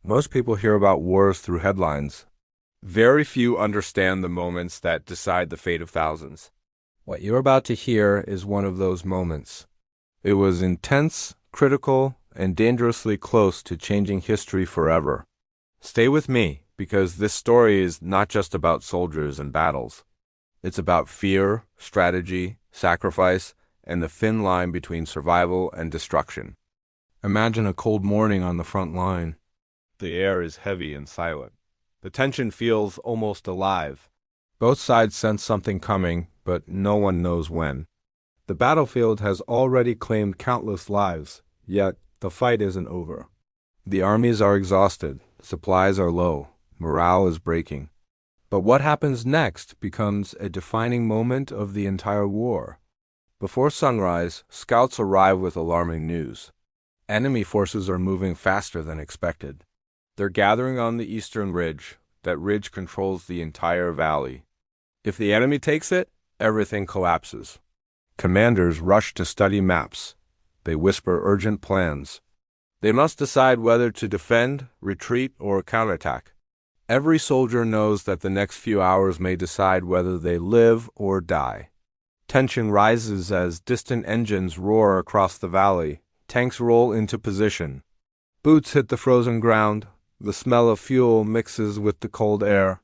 Most people hear about wars through headlines. Very few understand the moments that decide the fate of thousands. What you're about to hear is one of those moments. It was intense, critical, and dangerously close to changing history forever. Stay with me, because this story is not just about soldiers and battles. It's about fear, strategy, sacrifice, and the thin line between survival and destruction. Imagine a cold morning on the front line. The air is heavy and silent. The tension feels almost alive. Both sides sense something coming, but no one knows when. The battlefield has already claimed countless lives, yet the fight isn't over. The armies are exhausted, supplies are low, morale is breaking. But what happens next becomes a defining moment of the entire war. Before sunrise, scouts arrive with alarming news. Enemy forces are moving faster than expected. They're gathering on the eastern ridge. That ridge controls the entire valley. If the enemy takes it, everything collapses. Commanders rush to study maps. They whisper urgent plans. They must decide whether to defend, retreat, or counterattack. Every soldier knows that the next few hours may decide whether they live or die. Tension rises as distant engines roar across the valley. Tanks roll into position. Boots hit the frozen ground. The smell of fuel mixes with the cold air.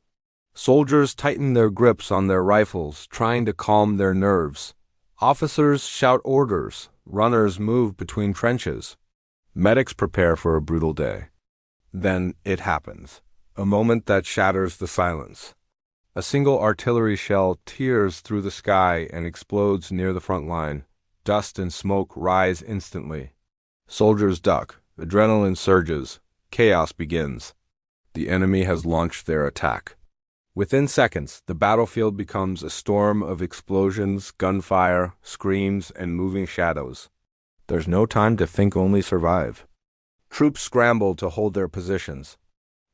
Soldiers tighten their grips on their rifles, trying to calm their nerves. Officers shout orders. Runners move between trenches. Medics prepare for a brutal day. Then it happens. A moment that shatters the silence. A single artillery shell tears through the sky and explodes near the front line. Dust and smoke rise instantly. Soldiers duck. Adrenaline surges. Chaos begins. The enemy has launched their attack. Within seconds, the battlefield becomes a storm of explosions, gunfire, screams, and moving shadows. There's no time to think, only survive. Troops scramble to hold their positions.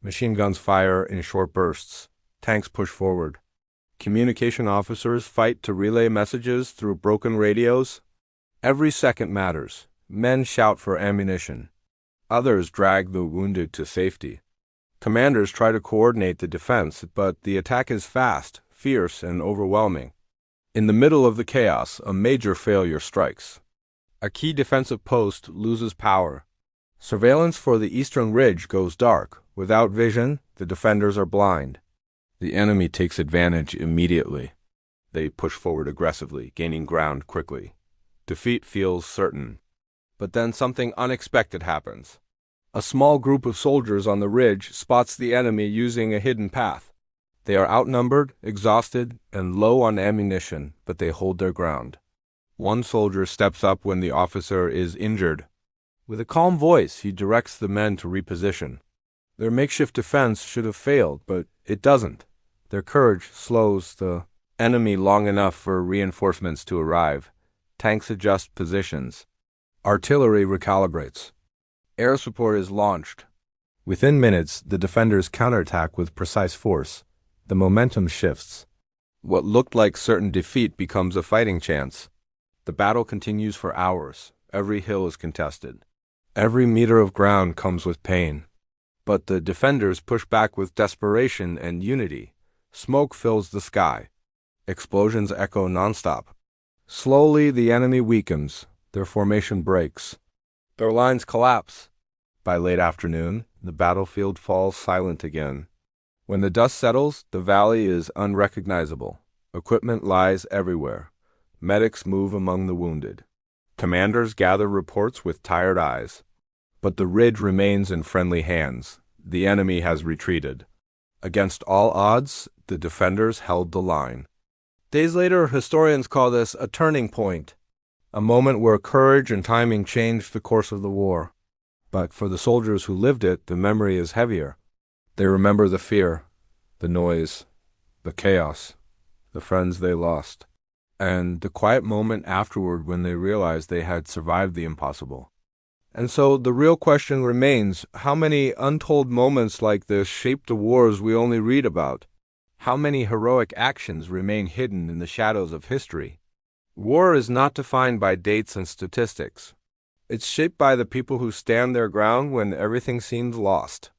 Machine guns fire in short bursts. Tanks push forward. Communication officers fight to relay messages through broken radios. Every second matters. Men shout for ammunition. Others drag the wounded to safety. Commanders try to coordinate the defense, but the attack is fast, fierce, and overwhelming. In the middle of the chaos, a major failure strikes. A key defensive post loses power. Surveillance for the eastern ridge goes dark. Without vision, the defenders are blind. The enemy takes advantage immediately. They push forward aggressively, gaining ground quickly. Defeat feels certain. But then something unexpected happens. A small group of soldiers on the ridge spots the enemy using a hidden path. They are outnumbered, exhausted, and low on ammunition, but they hold their ground. One soldier steps up when the officer is injured. With a calm voice, he directs the men to reposition. Their makeshift defense should have failed, but it doesn't. Their courage slows the enemy long enough for reinforcements to arrive. Tanks adjust positions. Artillery recalibrates. Air support is launched. Within minutes, the defenders counterattack with precise force. The momentum shifts. What looked like certain defeat becomes a fighting chance. The battle continues for hours. Every hill is contested. Every meter of ground comes with pain. But the defenders push back with desperation and unity. Smoke fills the sky. Explosions echo nonstop. Slowly, the enemy weakens. Their formation breaks. Their lines collapse. By late afternoon, the battlefield falls silent again. When the dust settles, the valley is unrecognizable. Equipment lies everywhere. Medics move among the wounded. Commanders gather reports with tired eyes. But the ridge remains in friendly hands. The enemy has retreated. Against all odds, the defenders held the line. Days later, historians call this a turning point. A moment where courage and timing changed the course of the war. But for the soldiers who lived it, the memory is heavier. They remember the fear, the noise, the chaos, the friends they lost, and the quiet moment afterward when they realized they had survived the impossible. And so the real question remains, how many untold moments like this shape the wars we only read about? How many heroic actions remain hidden in the shadows of history? War is not defined by dates and statistics. It's shaped by the people who stand their ground when everything seems lost.